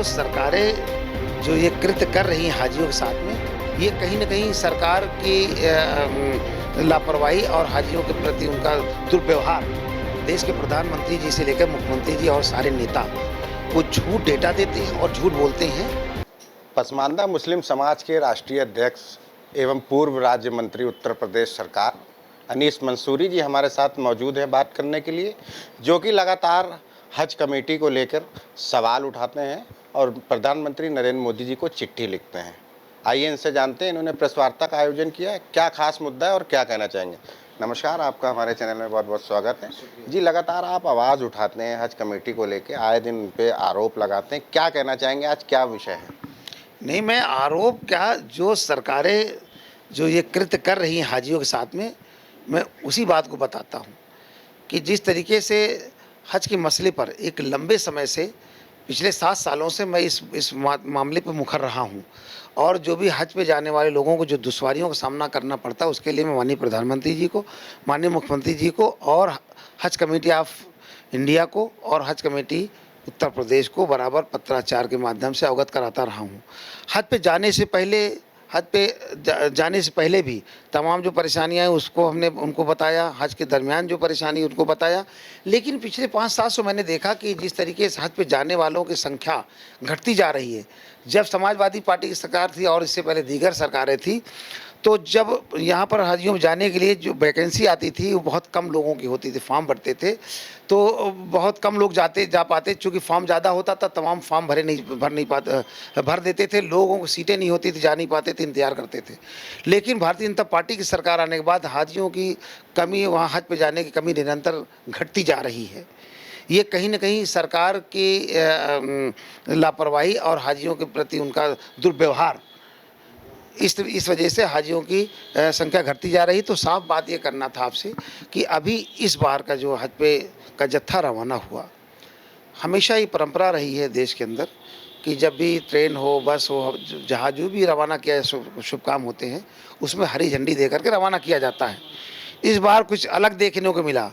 जो सरकारें जो ये कृत्य कर रही हैं हाजियों के साथ में, ये कहीं न कहीं सरकार की लापरवाही और हाजियों के प्रति उनका दुर्व्यवहार, देश के प्रधानमंत्री जी से लेकर मुख्यमंत्री जी और सारे नेता वो झूठ डेटा देते हैं और झूठ बोलते हैं। पसमानदा मुस्लिम समाज के राष्ट्रीय अध्यक्ष एवं पूर्व राज्य मंत्री उत्तर प्रदेश सरकार अनीस मंसूरी जी हमारे साथ मौजूद हैं बात करने के लिए, जो कि लगातार हज कमेटी को लेकर सवाल उठाते हैं और प्रधानमंत्री नरेंद्र मोदी जी को चिट्ठी लिखते हैं। आइए इनसे जानते हैं इन्होंने प्रेस वार्ता का आयोजन किया है, क्या खास मुद्दा है और क्या कहना चाहेंगे। नमस्कार, आपका हमारे चैनल में बहुत बहुत स्वागत है जी। लगातार आप आवाज़ उठाते हैं हज कमेटी को लेकर, आए दिन उन पर आरोप लगाते हैं, क्या कहना चाहेंगे, आज क्या विषय है? नहीं, मैं आरोप क्या, जो सरकारें जो ये कृत्य कर रही हैं हाजियों के साथ में, मैं उसी बात को बताता हूँ कि जिस तरीके से हज के मसले पर एक लंबे समय से पिछले 7 सालों से मैं इस मामले पर मुखर रहा हूँ, और जो भी हज पे जाने वाले लोगों को जो दुश्वारियों का सामना करना पड़ता है, उसके लिए मैं माननीय प्रधानमंत्री जी को, माननीय मुख्यमंत्री जी को और हज कमेटी ऑफ इंडिया को और हज कमेटी उत्तर प्रदेश को बराबर पत्राचार के माध्यम से अवगत कराता रहा हूँ। हज पे जाने से पहले भी तमाम जो परेशानियां हैं उसको हमने उनको बताया, हज के दरमियान जो परेशानी उनको बताया। लेकिन पिछले 5-7 साल मैंने देखा कि जिस तरीके से हज पे जाने वालों की संख्या घटती जा रही है। जब समाजवादी पार्टी की सरकार थी और इससे पहले दीगर सरकारें थी, तो जब यहाँ पर हाजियों में जाने के लिए जो वैकेंसी आती थी वो बहुत कम लोगों की होती थी, फॉर्म भरते थे तो बहुत कम लोग जा पाते, चूँकि फॉर्म ज़्यादा होता था, तमाम फॉर्म भर देते थे, लोगों को सीटें नहीं होती थी, जा नहीं पाते थे, इंतजार करते थे। लेकिन भारतीय जनता पार्टी की सरकार आने के बाद हाजियों की कमी, वहाँ हज पे जाने की कमी निरंतर घटती जा रही है। ये कहीं न कहीं सरकार की लापरवाही और हाजियों के प्रति उनका दुर्व्यवहार, इस वजह से हाजियों की संख्या घटती जा रही। तो साफ बात ये करना था आपसे कि अभी इस बार का जो हज पे का जत्था रवाना हुआ, हमेशा ये परंपरा रही है देश के अंदर कि जब भी ट्रेन हो, बस हो, जहाज जो भी रवाना किया शुभ काम होते हैं, उसमें हरी झंडी दे करके रवाना किया जाता है। इस बार कुछ अलग देखने को मिला।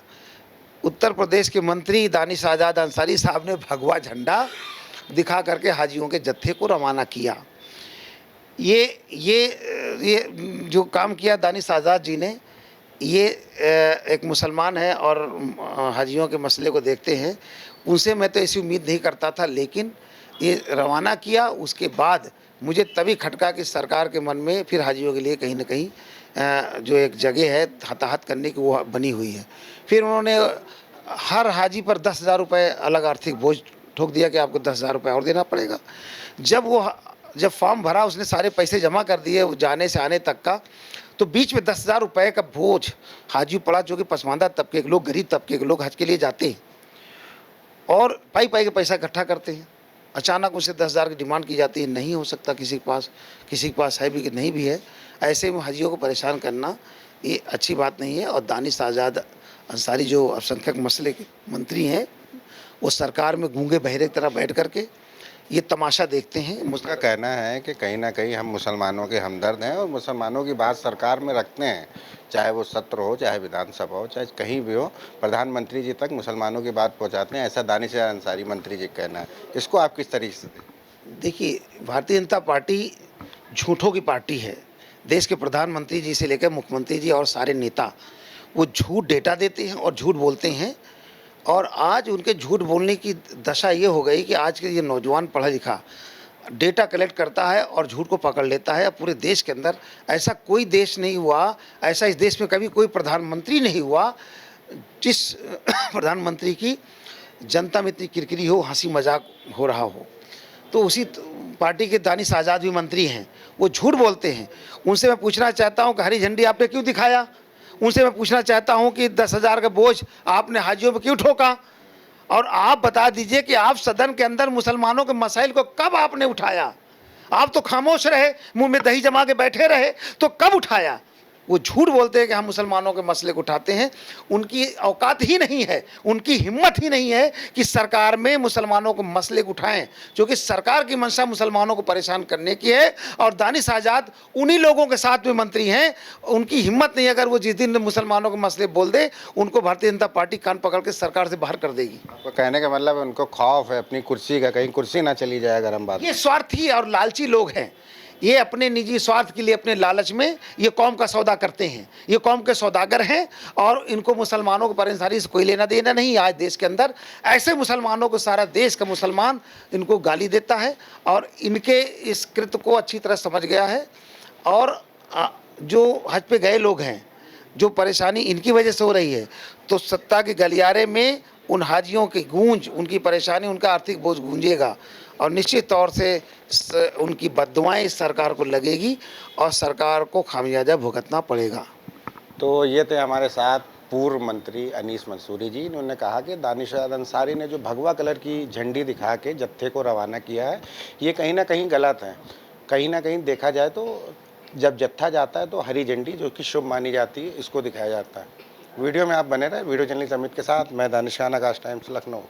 उत्तर प्रदेश के मंत्री दानिश आज़ाद अंसारी साहब ने भगवा झंडा दिखा करके हाजियों के जत्थे को रवाना किया। ये जो काम किया दानिश आज़ाद जी ने, ये एक मुसलमान है और हाजियों के मसले को देखते हैं, उनसे मैं तो ऐसी उम्मीद नहीं करता था। लेकिन ये रवाना किया, उसके बाद मुझे तभी खटका कि सरकार के मन में फिर हाजियों के लिए कहीं न कहीं जो एक जगह है हताहत करने की, वो बनी हुई है। फिर उन्होंने हर हाजी पर 10,000 रुपये अलग आर्थिक बोझ ठोक दिया कि आपको 10,000 रुपये और देना पड़ेगा। जब फॉर्म भरा, उसने सारे पैसे जमा कर दिए जाने से आने तक का, तो बीच में 10,000 रुपये का बोझ हाजी पड़ा, जो कि पसमानदा तबके के लोग, गरीब तबके के लोग हज के लिए जाते हैं और पाई के पैसा इकट्ठा करते हैं। अचानक उनसे 10,000 की डिमांड की जाती है, नहीं हो सकता किसी के पास है भी कि नहीं भी है। ऐसे में हाजियों को परेशान करना ये अच्छी बात नहीं है। और दानिश आज़ाद अंसारी जो अल्पसंख्यक मसले के मंत्री हैं, वो सरकार में गूंगे बहरे की तरह बैठ करके ये तमाशा देखते हैं। उसका कहना है कि कहीं ना कहीं हम मुसलमानों के हमदर्द हैं और मुसलमानों की बात सरकार में रखते हैं, चाहे वो सत्र हो, चाहे विधानसभा हो, चाहे कहीं भी हो, प्रधानमंत्री जी तक मुसलमानों की बात पहुंचाते हैं, ऐसा दानिश अंसारी मंत्री जी का कहना है। इसको आप किस तरीके से देखिए, भारतीय जनता पार्टी झूठों की पार्टी है। देश के प्रधानमंत्री जी से लेकर मुख्यमंत्री जी और सारे नेता वो झूठ डेटा देते हैं और झूठ बोलते हैं। और आज उनके झूठ बोलने की दशा ये हो गई कि आज के ये नौजवान पढ़ा लिखा डेटा कलेक्ट करता है और झूठ को पकड़ लेता है। पूरे देश के अंदर ऐसा कोई देश नहीं हुआ, ऐसा इस देश में कभी कोई प्रधानमंत्री नहीं हुआ जिस प्रधानमंत्री की जनता में इतनी किरकिरी हो, हंसी मजाक हो रहा हो। तो उसी पार्टी के दानिश आज़ाद भी मंत्री हैं, वो झूठ बोलते हैं। उनसे मैं पूछना चाहता हूँ कि हरी झंडी आपने क्यों दिखाया? उनसे मैं पूछना चाहता हूं कि 10,000 का बोझ आपने हाजियों पर क्यों ठोका? और आप बता दीजिए कि आप सदन के अंदर मुसलमानों के मसाइल को कब आपने उठाया? आप तो खामोश रहे, मुंह में दही जमा के बैठे रहे, तो कब उठाया? वो झूठ बोलते हैं कि हम मुसलमानों के मसले को उठाते हैं। उनकी औकात ही नहीं है, उनकी हिम्मत ही नहीं है कि सरकार में मुसलमानों को मसले को उठाएं, क्योंकि सरकार की मंशा मुसलमानों को परेशान करने की है। और दानिश आज़ाद उन्हीं लोगों के साथ में मंत्री हैं, उनकी हिम्मत नहीं, अगर वो जिस दिन मुसलमानों के मसले बोल दे, उनको भारतीय जनता पार्टी कान पकड़ के सरकार से बाहर कर देगी। आपको कहने का मतलब उनको खौफ है अपनी कुर्सी का, कहीं कुर्सी ना चली जाए अगर हम बात। ये स्वार्थी और लालची लोग हैं, ये अपने निजी स्वार्थ के लिए, अपने लालच में ये कौम का सौदा करते हैं, ये कौम के सौदागर हैं। और इनको मुसलमानों को परेशानी से कोई लेना देना नहीं। आज देश के अंदर ऐसे मुसलमानों को सारा देश का मुसलमान इनको गाली देता है और इनके इस कृत्य को अच्छी तरह समझ गया है। और जो हज पे गए लोग हैं, जो परेशानी इनकी वजह से हो रही है, तो सत्ता के गलियारे में उन हाजियों की गूंज, उनकी परेशानी, उनका आर्थिक बोझ गूंजेगा और निश्चित तौर से उनकी बद्दुआएं इस सरकार को लगेगी और सरकार को खामियाजा भुगतना पड़ेगा। तो ये थे हमारे साथ पूर्व मंत्री अनीस मंसूरी जी। इन्होंने कहा कि दानिश अंसारी ने जो भगवा कलर की झंडी दिखा के जत्थे को रवाना किया है, ये कहीं ना कहीं गलत है। कहीं ना कहीं देखा जाए तो जब जत्था जाता है तो हरी झंडी, जो कि शुभ मानी जाती है, इसको दिखाया जाता है। वीडियो में आप बने रहे। वीडियो जर्नलिस्ट अमित के साथ मैं दानिश खान, आकाश टाइम्स, लखनऊ।